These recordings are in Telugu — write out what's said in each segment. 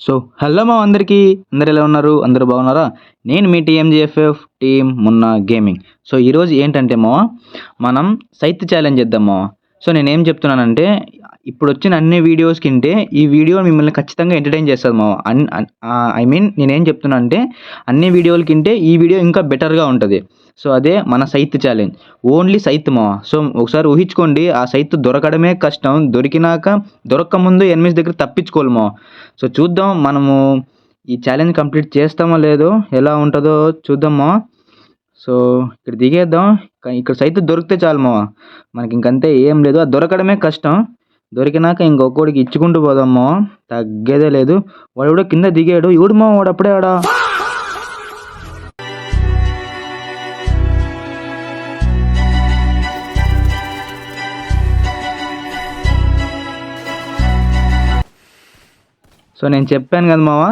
సో హలో మా అందరికీ, అందరు ఎలా ఉన్నారు? అందరూ బాగున్నారా? నేను మీ టీఎంజీఎఫ్ఎఫ్ టీమ్ మున్నా గేమింగ్. సో ఈరోజు ఏంటంటే మనం సైత్ ఛాలెంజ్ చేద్దాం సో నేనేం చెప్తున్నానంటే, ఇప్పుడు వచ్చిన అన్ని వీడియోస్ కింటే ఈ వీడియో మిమ్మల్ని ఖచ్చితంగా ఎంటర్టైన్ చేస్తుంది ఐ మీన్ నేనేం చెప్తున్నా అంటే, అన్ని వీడియోల కింటే ఈ వీడియో ఇంకా బెటర్గా ఉంటుంది. సో అదే మన సైత్ ఛాలెంజ్. ఓన్లీ సైత్ సో ఒకసారి ఊహించుకోండి, ఆ సైత్ దొరకడమే కష్టం. దొరక్క ముందు ఎనిమిది దగ్గర తప్పించుకోలేమో. సో చూద్దాం మనము ఈ ఛాలెంజ్ కంప్లీట్ చేస్తామో లేదో, ఎలా ఉంటుందో చూద్దామా. సో ఇక్కడ దిగేద్దాం. ఇక్కడ సైత్ దొరికితే చాలు మనకి ఇంకంతే, ఏం లేదు. అది దొరకడమే కష్టం. దొరికినాక ఇంకొకడికి ఇచ్చుకుంటూ పోదామో, తగ్గేదే లేదు. వాడు కూడా కింద దిగాడు. ఇవుడు వాడు అప్పుడే ఆడా. సో నేను చెప్పాను కదా మావా,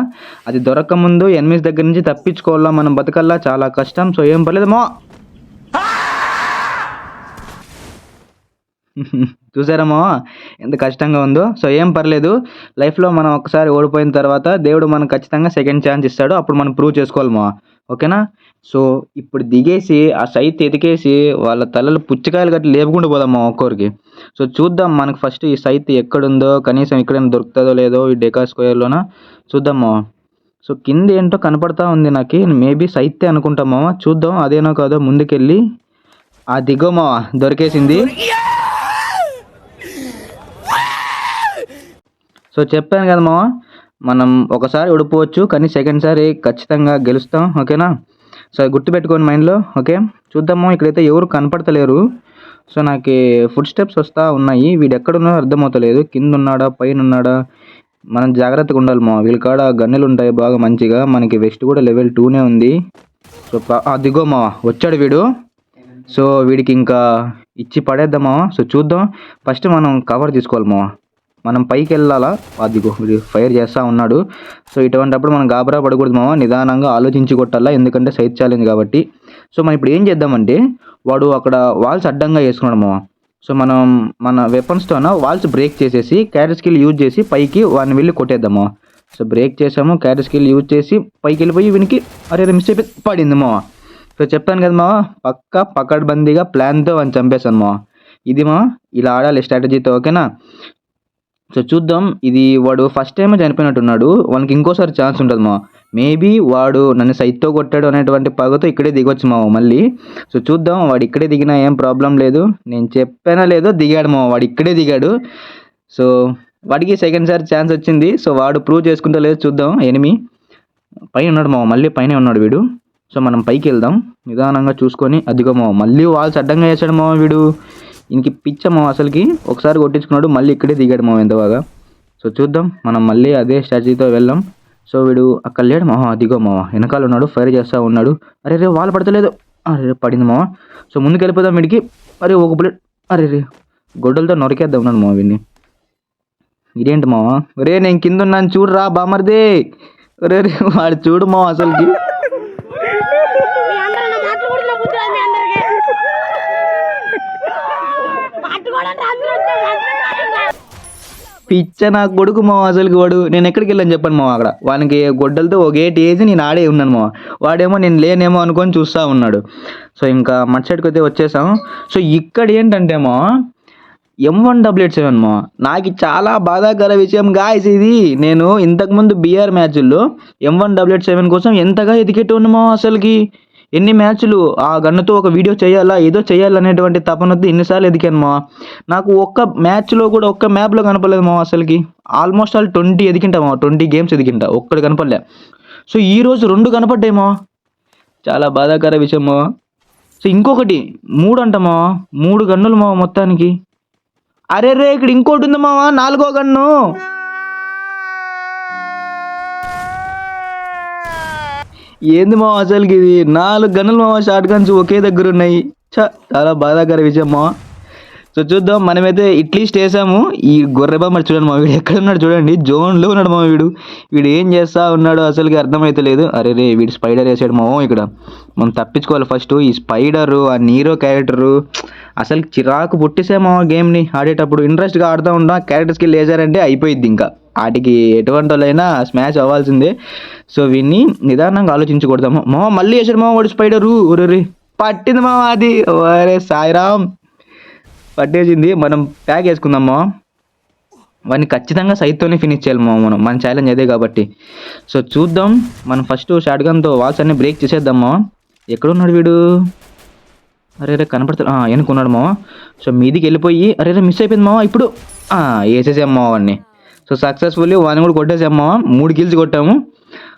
అది దొరక్క ముందు ఎనిమిది దగ్గర నుంచి తప్పించుకోవాలా, మనం బతకల్లా చాలా కష్టం. సో ఏం పర్లేదు చూసారమ్మా ఎంత కష్టంగా ఉందో. సో ఏం పర్లేదు, లైఫ్లో మనం ఒకసారి ఓడిపోయిన తర్వాత దేవుడు మనకు ఖచ్చితంగా సెకండ్ ఛాన్స్ ఇస్తాడు. అప్పుడు మనం ప్రూవ్ చేసుకోవాలమ్మా, ఓకేనా? సో ఇప్పుడు దిగేసి ఆ సైత్ ఎతికేసి వాళ్ళ తలలు పుచ్చకాయలు గట్టి లేపుకుంటూ పోదామా ఒక్కొరికి. సో చూద్దాం మనకు ఫస్ట్ ఈ సైత్ ఎక్కడుందో, కనీసం ఎక్కడైనా దొరుకుతుందో లేదో ఈ డెకా స్క్వేర్లోన చూద్దామా. సో కింద ఏంటో కనపడతా ఉంది నాకు, మేబీ సైతే అనుకుంటామా. చూద్దాం అదేనో కాదో. ముందుకెళ్ళి ఆ దిగోమా, దొరికేసింది. సో చెప్పాను కదా మనం ఒకసారి ఓడిపోవచ్చు, కానీ సెకండ్ సారి ఖచ్చితంగా గెలుస్తాం, ఓకేనా? సో గుర్తుపెట్టుకోండి మైండ్లో, ఓకే? చూద్దాము. ఇక్కడైతే ఎవరు కనపడతలేరు. సో నాకు ఫుడ్ స్టెప్స్ వస్తూ ఉన్నాయి. వీడు ఎక్కడున్నాడో అర్థమవుతలేదు. కింద ఉన్నాడా పైన ఉన్నాడా? మనం జాగ్రత్తగా ఉండాలి వీళ్ళ కాడ గన్నెలు ఉంటాయి బాగా మంచిగా. మనకి వెస్ట్ కూడా లెవెల్ 2నే ఉంది. సో దిగో వచ్చాడు వీడు. సో వీడికి ఇంకా ఇచ్చి పడేద్దామా. సో చూద్దాం. ఫస్ట్ మనం కవర్ తీసుకోవాలి మనం పైకి వెళ్ళాలా. అదిగో వీడు ఫైర్ చేస్తూ ఉన్నాడు. సో ఇటువంటిప్పుడు మనం గాబరా పడకూడదు నిదానంగా ఆలోచించి కొట్టాలా, ఎందుకంటే సైత్ ఛాలెంజ్ కాబట్టి. సో మనం ఇప్పుడు ఏం చేద్దామంటే, వాడు అక్కడ వాల్స్ అడ్డంగా వేసుకున్నాడు సో మనం మన వెపన్స్తోన వాల్స్ బ్రేక్ చేసేసి క్యారెట్ స్కిల్ యూజ్ చేసి పైకి వాడిని వెళ్ళి కొట్టేద్దాము. సో బ్రేక్ చేసాము, క్యారెట్ స్కిల్ యూజ్ చేసి పైకి వెళ్ళిపోయి వీనికి మిస్టేక్ పడింది సో చెప్పాను కదా పకడ్బందీగా ప్లాన్తో వాడిని చంపేశాను ఇది ఇలా ఆడాలి స్ట్రాటజీతో, ఓకేనా? సో చూద్దాం. ఇది వాడు ఫస్ట్ టైం చనిపోయినట్టున్నాడు. వానికి ఇంకోసారి ఛాన్స్ ఉంటుంది మేబీ వాడు నన్ను సైత్తో కొట్టాడు అనేటువంటి పగతో ఇక్కడే దిగొచ్చు మళ్ళీ. సో చూద్దాం. వాడు ఇక్కడే దిగినా ఏం ప్రాబ్లం లేదు. నేను చెప్పానా లేదో దిగాడు వాడు ఇక్కడే దిగాడు. సో వాడికి సెకండ్ సారి ఛాన్స్ వచ్చింది. సో వాడు ప్రూవ్ చేసుకుంటా లేదు చూద్దాం. ఎనిమి పైన ఉన్నాడు మళ్ళీ పైన ఉన్నాడు వీడు. సో మనం పైకి వెళ్దాం నిదానంగా చూసుకొని. అదిగో మళ్ళీ వాల్స్ అడ్డంగా వేసాడు వీడు. ఇంక పిచ్చమో అసలుకి. ఒకసారి కొట్టించుకున్నాడు, మళ్ళీ ఇక్కడే దిగాడు ఎంత బాగా. సో చూద్దాం, మనం మళ్ళీ అదే స్ట్రాటజీతో వెళ్దాం. సో వీడు అక్కడ లేడు అదిగో వెనకాల ఉన్నాడు, ఫైర్ చేస్తూ ఉన్నాడు. అరే వాళ్ళు పడతలేదు. అరే పడింది సో ముందుకు వెళ్ళిపోదాం వీడికి. అరే ఒక బుల్లెట్. అరే గొడ్డలతో నొరికేద్దాం ఉన్నాడు వీడిని. ఇదేంటి రే నేను కింద ఉన్నాను చూడురా బామర్దే. రే వాడు చూడు అసలుకి. పిచ్చ నా కొడుకు అసలుకి వాడు. నేను ఎక్కడికి వెళ్ళని చెప్పాను అక్కడ వానికి గొడ్డలతో ఒక ఏటి వేసి నేను ఆడే ఉన్నాను వాడేమో నేను లేనేమో అనుకొని చూస్తూ ఉన్నాడు. సో ఇంకా మట్సైడ్కి అయితే వచ్చేసాం. సో ఇక్కడ ఏంటంటే M1W7 నాకు చాలా బాధాకర విషయం గాయస్ ఇది. నేను ఇంతకుముందు BR మ్యాచ్ల్లో M1W7 కోసం ఎంతగా ఎదిగేటోను అసలుకి. ఎన్ని మ్యాచ్లు ఆ గన్నుతో ఒక వీడియో చేయాలా, ఏదో చేయాలనేటువంటి తపనతో ఎన్నిసార్లు ఎదిగాను నాకు ఒక్క మ్యాచ్లో కూడా ఒక్క మ్యాప్లో కనపడలేదు అసలుకి. ఆల్మోస్ట్ ఆల్ 20 ఎదిగింటా 20 గేమ్స్ ఎదిగింటా, ఒక్కడు కనపడలే. సో ఈరోజు 2 కనపడ్డాయేమో, చాలా బాధాకర విషయమో. సో ఇంకొకటి 3 అంటమా, 3 గన్నులు మొత్తానికి. అరే ఇక్కడ ఇంకోటి ఉంది 4వ గన్ను. ఏంది అసలుకి ఇది 4 గన్నులు షార్ట్ గన్స్ ఒకే దగ్గర ఉన్నాయి. చాలా బాధాకర విషయం సో చూద్దాం. మనమైతే ఇట్లీస్ట్ వేసాము. ఈ గొర్రెబొమ్మ చూడండి వీడు ఎక్కడ ఉన్నాడు చూడండి, జోన్లో ఉన్నాడు వీడు ఏం చేస్తా ఉన్నాడో అసలుకి అర్థమైతలేదు. అరే వీడు స్పైడర్ వేసాడు ఇక్కడ. మనం తప్పించుకోవాలి ఫస్ట్. ఈ స్పైడరు, ఆ నీరో క్యారెక్టరు అసలు చిరాకు పుట్టేసామో గేమ్ని ఆడేటప్పుడు. ఇంట్రెస్ట్గా ఆడుతూ ఉంటాం, క్యారెక్టర్ స్కిల్ వేసారంటే అయిపోయింది ఇంకా. వాటికి ఎటువంటి వాళ్ళైనా స్మాష్ అవ్వాల్సిందే. సో వీడిని నిదానంగా ఆలోచించకూడదాము. మళ్ళీ వేసాడు వాడు స్పైడరు. ఒరే పట్టింది అది. ఒరే సాయిరామ్ పట్టేసింది. మనం ప్యాక్ వేసుకుందామా. వాడిని ఖచ్చితంగా సైత్తోనే ఫినిష్ చేయాలి మనం. మన ఛాలెంజ్ అదే కాబట్టి. సో చూద్దాం. మనం ఫస్ట్ షార్ట్ గన్తో వాల్స్ అన్ని బ్రేక్ చేసేద్దామా. ఎక్కడున్నాడు వీడు? అరే కనపడతాడు. వెనుకున్నాడు మావా. సో మీదికి వెళ్ళిపోయి అరే మిస్ అయిపోయింది మావా. ఇప్పుడు వేసేసాం మావా వాడిని. సో సక్సెస్ఫుల్లీ వాడిని కూడా కొట్టేసాం మావా. 3 కిల్స్ కొట్టాము.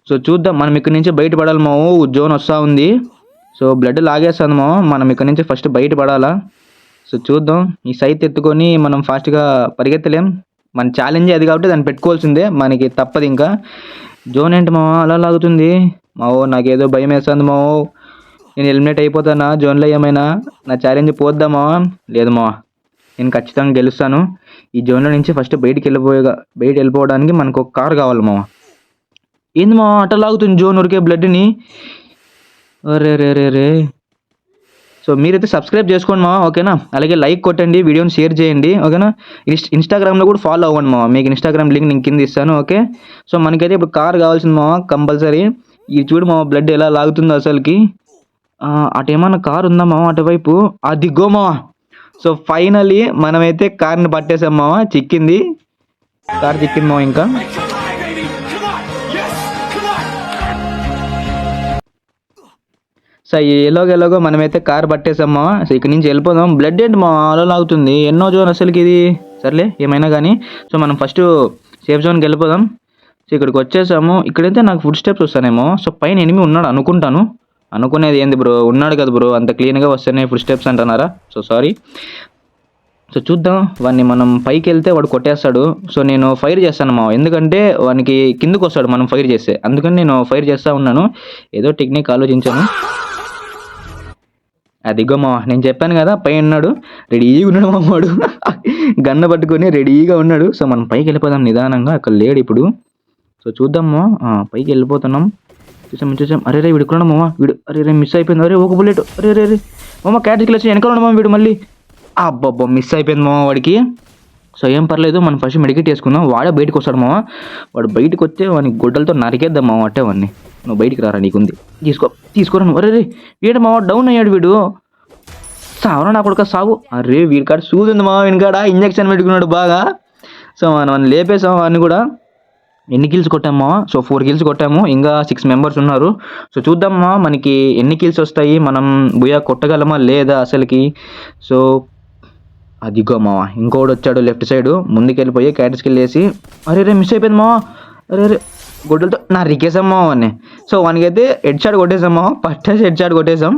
సో చూద్దాం. మనం ఇక్కడ నుంచి బయటపడాలి మావు. జోన్ వస్తూ ఉంది. సో బ్లడ్ లాగేస్తుంది మావా. మనం ఇక్కడ నుంచి ఫస్ట్ బయటపడాలా. సో చూద్దాం. ఈ సైట్ ఎత్తుకొని మనం ఫాస్ట్గా పరిగెత్తలేం. మన ఛాలెంజే అది కాబట్టి దాన్ని పెట్టుకోవాల్సిందే. మనకి తప్పదు ఇంకా. జోన్ ఏంటి మావా అలా లాగుతుంది? మావో నాకేదో భయం వేస్తుంది మావో. నేను ఎలిమినేట్ అయిపోతానా జోన్లో? ఏమైనా నా ఛాలెంజ్ పోద్దామా? లేదు మావా, నేను ఖచ్చితంగా గెలుస్తాను. ఈ జోన్లో నుంచి ఫస్ట్ బయట వెళ్ళిపోవడానికి మనకు ఒక కార్ కావాలి మావా. ఏంది మావా అట్లా లాగుతుంది జోన్ ఉరికే బ్లడ్ని? రే. సో మీరైతే సబ్స్క్రైబ్ చేసుకోండి మావా, ఓకేనా? అలాగే లైక్ కొట్టండి, వీడియోని షేర్ చేయండి, ఓకేనా? ఇన్స్టాగ్రామ్లో కూడా ఫాలో అవ్వండి మావా. మీకు ఇన్స్టాగ్రామ్ లింక్ నేను కింద ఇస్తాను, ఓకే? సో మనకైతే ఇప్పుడు కార్ కావాల్సింది మావా కంపల్సరీ. ఇది చూడు మావా బ్లడ్ ఎలా లాగుతుందో అసలుకి. అటేమన్నా కార్ ఉందా మావా అటువైపు? అదిగో మావా. సో ఫైనలీ మనమైతే కార్ని పట్టేసాం మావా. చిక్కింది కార్ మావా. ఇంకా సో ఎలాగో మనమైతే కార్ పట్టేసామా. సో ఇక్కడ నుంచి వెళ్ళిపోదాం. బ్లడ్ ఏంటి మా అలా లాగుతుంది? ఎన్నో జోన్ అసలుకి ఇది? సర్లే ఏమైనా కానీ. సో మనం ఫస్ట్ సేఫ్ జోన్కి వెళ్ళిపోదాం. సో ఇక్కడికి వచ్చేసాము. ఇక్కడైతే నాకు ఫుడ్ స్టెప్స్ వస్తానేమో. సో పైన ఎనిమి ఉన్నాడు అనుకుంటాను. అనుకునేది ఏంది బ్రో, ఉన్నాడు కదా బ్రో. అంత క్లీన్గా వస్తేనే ఫుడ్ స్టెప్స్ అంటున్నారా? So sorry. సో చూద్దాం. వాడిని మనం పైకి వెళ్తే వాడు కొట్టేస్తాడు. సో నేను ఫైర్ చేస్తాను మా, ఎందుకంటే వానికి కిందకు వస్తాడు మనం ఫైర్ చేస్తే. అందుకని నేను ఫైర్ చేస్తూ ఉన్నాను. ఏదో టెక్నిక్ ఆలోచించాను. అదిగో మావా, నేను చెప్పాను కదా పైన ఉన్నాడు. రెడీగా ఉన్నాడు మా వాడు. గన్న పట్టుకొని రెడీగా ఉన్నాడు. సో మనం పైకి వెళ్ళిపోదాం నిదానంగా. అక్కడ లేడు ఇప్పుడు. సో చూద్దాము. పైకి వెళ్ళిపోతున్నాం. చూసాం. అరే వీడు ఇక్కడ మామ. వీడు అరే మిస్ అయిపోయింది. అరే ఒక బుల్లెట్. అరే మామ క్యాటరీకి వచ్చి వెనకాల ఉన్నాడు మామ వీడు మళ్ళీ. అబ్బబ్బా మిస్ అయిపోయింది మామ వాడికి. సో ఏం పర్లేదు, మనం ఫస్ట్ మెడికేట్ చేసుకుందాం. వాడే బయటకు వస్తాడు మామ. వాడు బయటకు వస్తే వాడిని గుడ్డలతో నరికేద్దాం మామ. అట్టే వాడిని. నువ్వు బయటికి రారా, నీకుంది తీసుకోరా నువ్వు. అరే వీడు మావ డౌన్ అయ్యాడు వీడు. సావరా నా కొడుక సాగు. అరే వీడి కాడ సూది మావ. వెనకాడ ఇంజక్షన్ పెట్టుకున్నాడు బాగా. సో మనం లేపేసాం వాడిని కూడా. ఎన్ని కిల్స్ కొట్టామా? సో 4 కిల్స్ కొట్టాము. ఇంకా 6 మెంబర్స్ ఉన్నారు. సో చూద్దామా మనకి ఎన్ని కిల్స్ వస్తాయి, మనం బుయా కొట్టగలమా లేదా అసలుకి. సో అదిగో మావా ఇంకోటి వచ్చాడు లెఫ్ట్ సైడ్. ముందుకెళ్ళిపోయి క్యాటర్స్కి వెళ్ళేసి అరే మిస్ అయిపోయింది మావా. అరే గొడ్డలతో నరికేసాం మావాన్ని. సో వానికైతే హెడ్ షాట్ కొట్టేసాం మావా. పట్టేసి హెడ్ షాట్ కొట్టేసాం.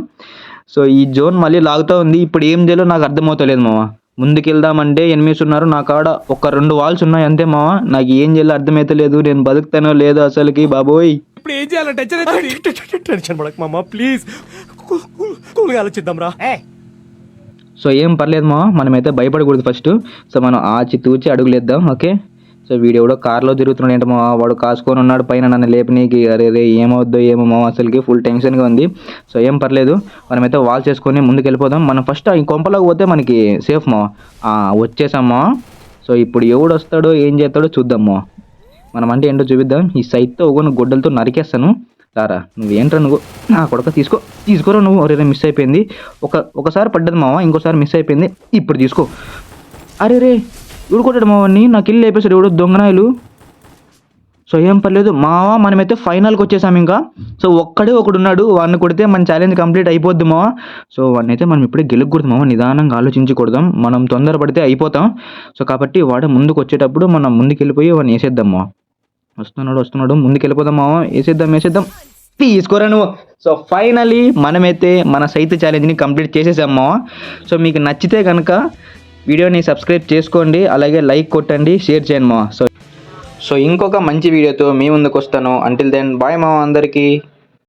సో ఈ జోన్ మళ్ళీ లాగుతూ ఉంది. ఇప్పుడు ఏం చేయాలో నాకు అర్థమవుతలేదు మావా. ముందుకెళ్దామంటే ఎనిమిస్ ఉన్నారు. నా కాడ ఒక 2 వాల్స్ ఉన్నాయి అంతే మావా. నాకు ఏం చేయాలో అర్థమైతలేదు. నేను బతుకుతానో లేదో అసలుకి బాబోయ్. ఇప్పుడు ఏం చేయాలంటే టెన్షన్ పడక మామ, ప్లీజ్ కూల్గా ఆలోచిద్దాం రా. సో ఏం పర్లేదు మావా, మనమైతే భయపడకూడదు ఫస్ట్. సో మనం ఆచితూచి అడుగులేద్దాం, ఓకే? సో వీడు ఎవడో కార్లో తిరుగుతున్నాడు ఏంటో మావా. వాడు కాసుకొని ఉన్నాడు పైన నన్ను లేపనీకి. అరే ఏమవుద్దో ఏమో మావా, అసలుకి ఫుల్ టెన్షన్గా ఉంది. సో ఏం పర్లేదు, మనమైతే వాల్ చేసుకొని ముందుకు వెళ్ళిపోదాం. మనం ఫస్ట్ ఈ కొంపలోకి పోతే మనకి సేఫ్ మావా. వచ్చేసాం మావా. సో ఇప్పుడు ఎవడు వస్తాడో ఏం చేస్తాడో చూద్దాం మావా. మనం అంటే ఏంటో చూపిద్దాం. ఈ సైట్తో ఒక గొడ్డలతో నరికేస్తాను. రారా నువ్వేంట్రా నువ్వు నా కొడుక. తీసుకోరా నువ్వు. అరే మిస్ అయిపోయింది. ఒకసారి పడ్డది మావా, ఇంకోసారి మిస్ అయిపోయింది. ఇప్పుడు తీసుకో. అరే ఇవిడు కొట్టాడు మావాడిని. నాకు ఇల్లు అయిపోయాడు ఎవడు దొంగనాయలు. సో ఏం పర్లేదు మావా, మనమైతే ఫైనల్కి వచ్చేసాము ఇంకా. సో ఒకడు ఉన్నాడు. వాడిని కొడితే మన ఛాలెంజ్ కంప్లీట్ అయిపోద్ది మావా. సో వాడిని అయితే మనం ఇప్పుడే గెలకూడదు మావా. నిదానంగా ఆలోచించకూడదాం. మనం తొందరపడితే అయిపోతాం. సో కాబట్టి వాడు ముందుకు వచ్చేటప్పుడు మనం ముందుకు వెళ్ళిపోయి వాడిని వేసేద్దాం మావా. వస్తున్నాడు ముందుకు వెళ్ళిపోదాం మావా. వేసేద్దాం. తీసుకోరా నువ్వు. సో ఫైనలీ మనమైతే మన సైత్ ఛాలెంజ్ని కంప్లీట్ చేసేసాం మావా. సో మీకు నచ్చితే కనుక వీడియోని సబ్స్క్రైబ్ చేసుకోండి, అలాగే లైక్ కొట్టండి, షేర్ చేయండి మావా. సో ఇంకొక మంచి వీడియోతో మీ ముందుకు వస్తాను. అంటిల్ దెన్ బాయ్ మావా అందరికీ.